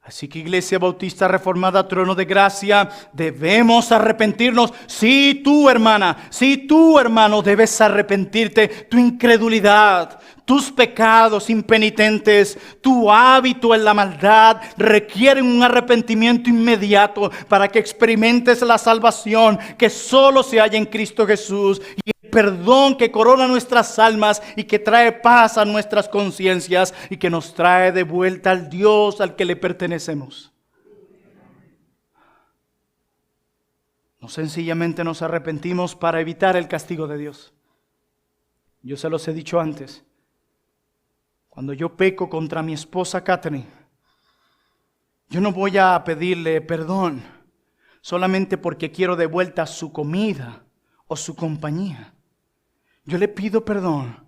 [SPEAKER 1] Así que Iglesia Bautista Reformada Trono de Gracia, debemos arrepentirnos. Sí, tú hermana, sí, tú hermano, debes arrepentirte. Tu incredulidad, tus pecados impenitentes, tu hábito en la maldad requieren un arrepentimiento inmediato para que experimentes la salvación que solo se halla en Cristo Jesús. Y el perdón que corona nuestras almas y que trae paz a nuestras conciencias y que nos trae de vuelta al Dios al que le pertenecemos. No sencillamente nos arrepentimos para evitar el castigo de Dios. Yo se los he dicho antes. Cuando yo peco contra mi esposa Catherine, yo no voy a pedirle perdón solamente porque quiero de vuelta su comida o su compañía. Yo le pido perdón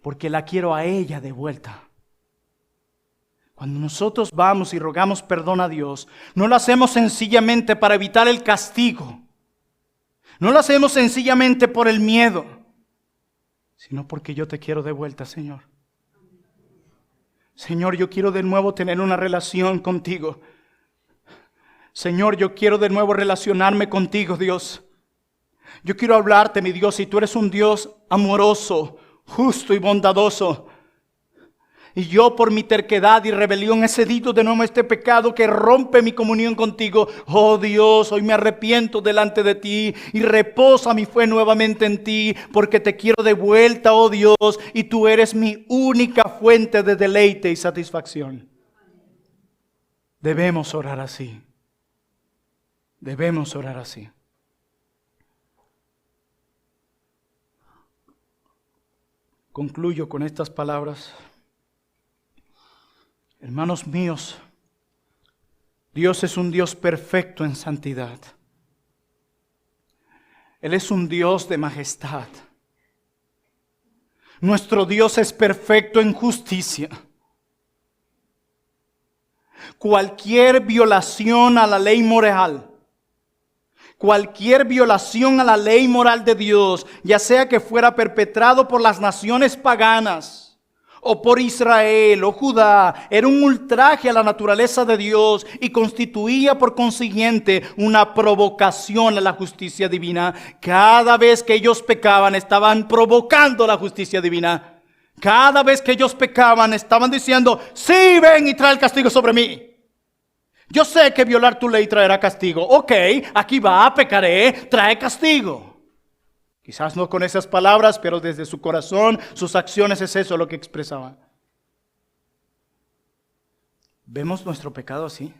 [SPEAKER 1] porque la quiero a ella de vuelta. Cuando nosotros vamos y rogamos perdón a Dios, no lo hacemos sencillamente para evitar el castigo. No lo hacemos sencillamente por el miedo, sino porque yo te quiero de vuelta, Señor. Señor, yo quiero de nuevo tener una relación contigo. Señor, yo quiero de nuevo relacionarme contigo, Dios. Yo quiero hablarte, mi Dios, y tú eres un Dios amoroso, justo y bondadoso. Y yo por mi terquedad y rebelión he cedido de nuevo a este pecado que rompe mi comunión contigo. Oh Dios, hoy me arrepiento delante de ti y reposa mi fe nuevamente en ti, porque te quiero de vuelta, oh Dios, y tú eres mi única fuente de deleite y satisfacción. Debemos orar así. Debemos orar así. Concluyo con estas palabras. Hermanos míos, Dios es un Dios perfecto en santidad. Él es un Dios de majestad. Nuestro Dios es perfecto en justicia. Cualquier violación a la ley moral, cualquier violación a la ley moral de Dios, ya sea que fuera perpetrado por las naciones paganas, o por Israel o Judá, era un ultraje a la naturaleza de Dios y constituía por consiguiente una provocación a la justicia divina. Cada vez que ellos pecaban, estaban provocando la justicia divina. Cada vez que ellos pecaban, estaban diciendo: sí, ven y trae el castigo sobre mí. Yo sé que violar tu ley traerá castigo. Ok, aquí va, pecaré, trae castigo. Quizás no con esas palabras, pero desde su corazón, sus acciones es eso lo que expresaban. ¿Vemos nuestro pecado así?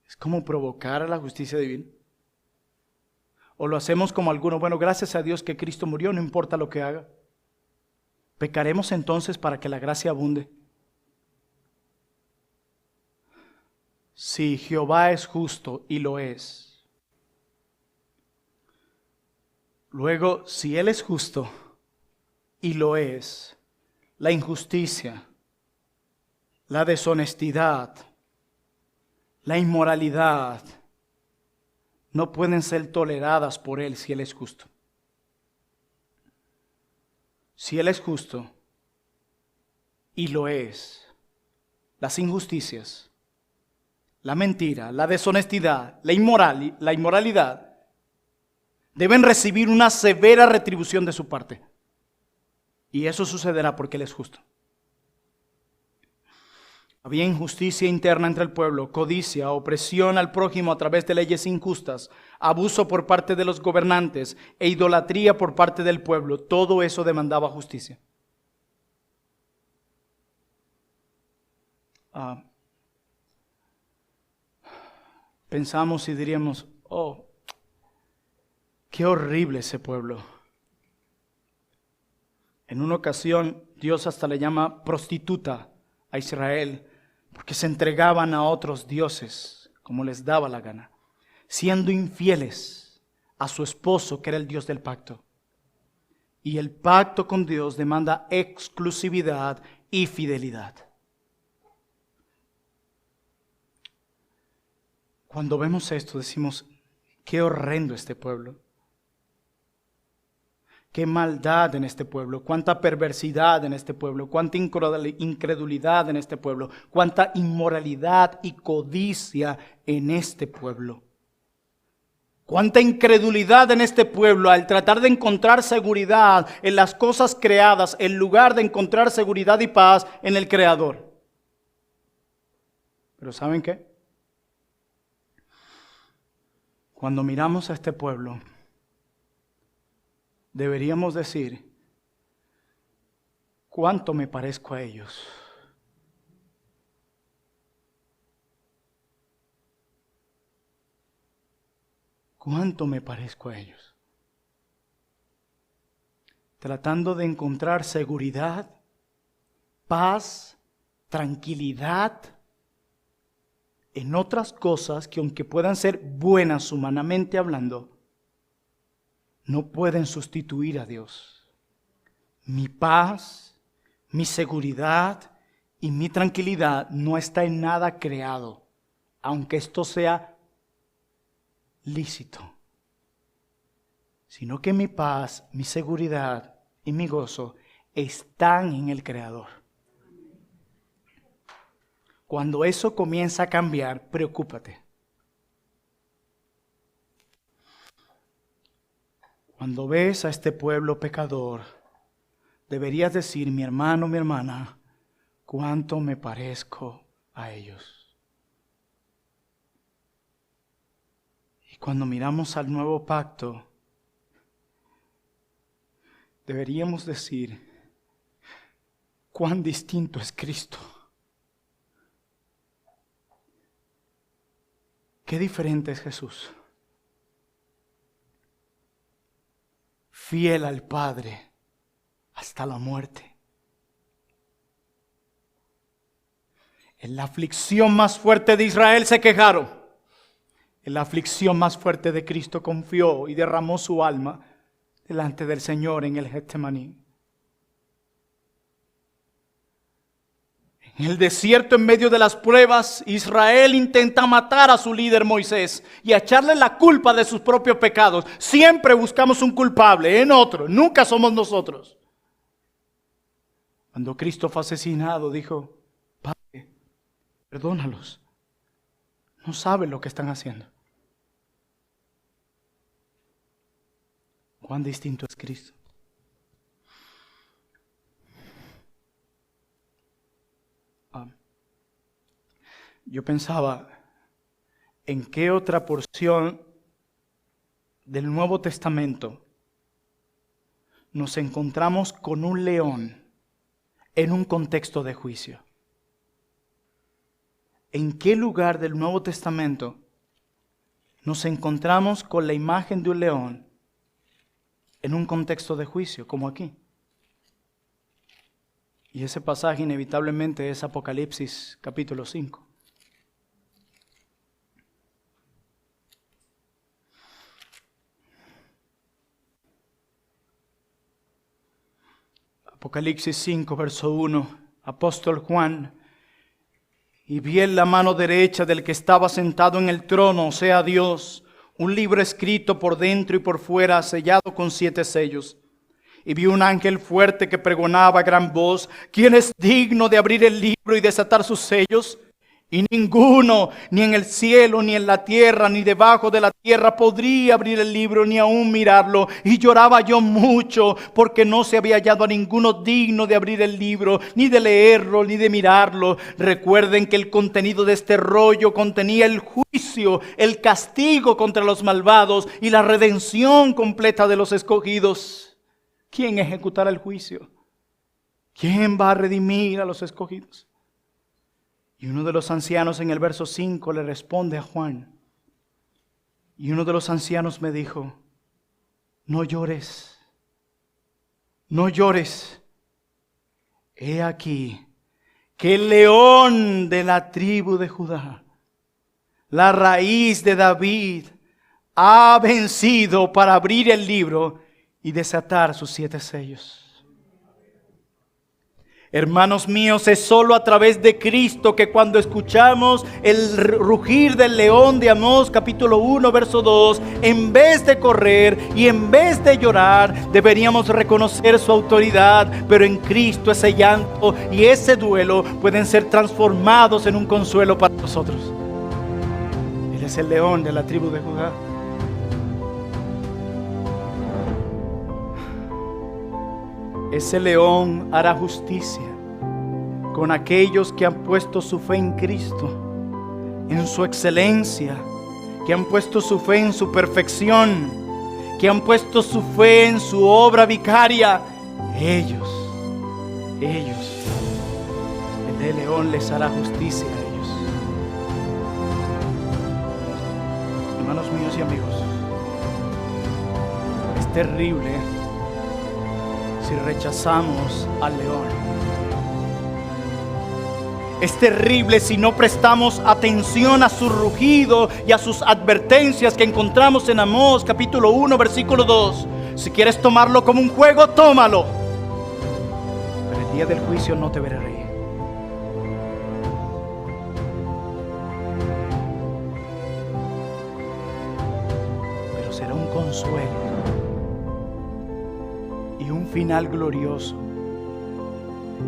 [SPEAKER 1] Es como provocar a la justicia divina. O lo hacemos como algunos: bueno, gracias a Dios que Cristo murió, no importa lo que haga. ¿Pecaremos entonces para que la gracia abunde? Sí, Jehová es justo y lo es. Luego, si Él es justo y lo es, la injusticia, la deshonestidad, la inmoralidad no pueden ser toleradas por Él si Él es justo. Si Él es justo y lo es, las injusticias, la mentira, la deshonestidad, la inmoralidad deben recibir una severa retribución de su parte. Y eso sucederá porque Él es justo. Había injusticia interna entre el pueblo, codicia, opresión al prójimo a través de leyes injustas, abuso por parte de los gobernantes e idolatría por parte del pueblo. Todo eso demandaba justicia. Pensamos y diríamos: oh, qué horrible ese pueblo. En una ocasión, Dios hasta le llama prostituta a Israel, porque se entregaban a otros dioses, como les daba la gana, siendo infieles a su esposo, que era el Dios del pacto. Y el pacto con Dios demanda exclusividad y fidelidad. Cuando vemos esto decimos, qué horrendo este pueblo. Qué maldad en este pueblo, cuánta perversidad en este pueblo, cuánta incredulidad en este pueblo, cuánta inmoralidad y codicia en este pueblo. Cuánta incredulidad en este pueblo al tratar de encontrar seguridad en las cosas creadas en lugar de encontrar seguridad y paz en el Creador. Pero ¿saben qué? Cuando miramos a este pueblo, deberíamos decir, ¿cuánto me parezco a ellos? ¿Cuánto me parezco a ellos? Tratando de encontrar seguridad, paz, tranquilidad en otras cosas que aunque puedan ser buenas humanamente hablando, no pueden sustituir a Dios. Mi paz, mi seguridad y mi tranquilidad no está en nada creado, aunque esto sea lícito, sino que mi paz, mi seguridad y mi gozo están en el Creador. Cuando eso comienza a cambiar, preocúpate. Cuando ves a este pueblo pecador, deberías decir, mi hermano, mi hermana, cuánto me parezco a ellos. Y cuando miramos al nuevo pacto, deberíamos decir, cuán distinto es Cristo. Qué diferente es Jesús. Fiel al Padre hasta la muerte. En la aflicción más fuerte de Israel se quejaron. En la aflicción más fuerte de Cristo confió y derramó su alma delante del Señor en el Getsemaní. En el desierto, en medio de las pruebas, Israel intenta matar a su líder Moisés y echarle la culpa de sus propios pecados. Siempre buscamos un culpable en otro, nunca somos nosotros. Cuando Cristo fue asesinado, dijo, Padre, perdónalos. No saben lo que están haciendo. Cuán distinto es Cristo. Yo pensaba, ¿en qué otra porción del Nuevo Testamento nos encontramos con un león en un contexto de juicio? ¿En qué lugar del Nuevo Testamento nos encontramos con la imagen de un león en un contexto de juicio, como aquí? Y ese pasaje inevitablemente es Apocalipsis capítulo 5. Apocalipsis 5, verso 1, apóstol Juan, y vi en la mano derecha del que estaba sentado en el trono, o sea Dios, un libro escrito por dentro y por fuera, sellado con 7 sellos. Y vi un ángel fuerte que pregonaba a gran voz, ¿quién es digno de abrir el libro y desatar sus sellos? Y ninguno, ni en el cielo, ni en la tierra, ni debajo de la tierra, podría abrir el libro, ni aún mirarlo. Y lloraba yo mucho, porque no se había hallado a ninguno digno de abrir el libro, ni de leerlo, ni de mirarlo. Recuerden que el contenido de este rollo contenía el juicio, el castigo contra los malvados y la redención completa de los escogidos. ¿Quién ejecutará el juicio? ¿Quién va a redimir a los escogidos? Y uno de los ancianos en el verso 5 le responde a Juan. Y uno de los ancianos me dijo, no llores, no llores. He aquí que el león de la tribu de Judá, la raíz de David, ha vencido para abrir el libro y desatar sus 7 sellos. Hermanos míos, es solo a través de Cristo que cuando escuchamos el rugir del león de Amós capítulo 1 verso 2, en vez de correr y en vez de llorar, deberíamos reconocer su autoridad. Pero en Cristo ese llanto y ese duelo pueden ser transformados en un consuelo para nosotros. Él es el león de la tribu de Judá. Ese león hará justicia con aquellos que han puesto su fe en Cristo, en su excelencia, que han puesto su fe en su perfección, que han puesto su fe en su obra vicaria. Ellos, el león les hará justicia a ellos. Hermanos míos y amigos, es terrible si rechazamos al león. Es terrible si no prestamos atención a su rugido y a sus advertencias que encontramos en Amós capítulo 1 versículo 2. Si quieres tomarlo como un juego, tómalo. Pero el día del juicio no te veré reír. Pero será un consuelo y un final glorioso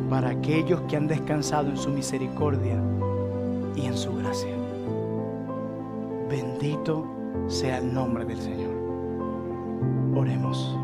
[SPEAKER 1] para aquellos que han descansado en su misericordia y en su gracia. Bendito sea el nombre del Señor. Oremos.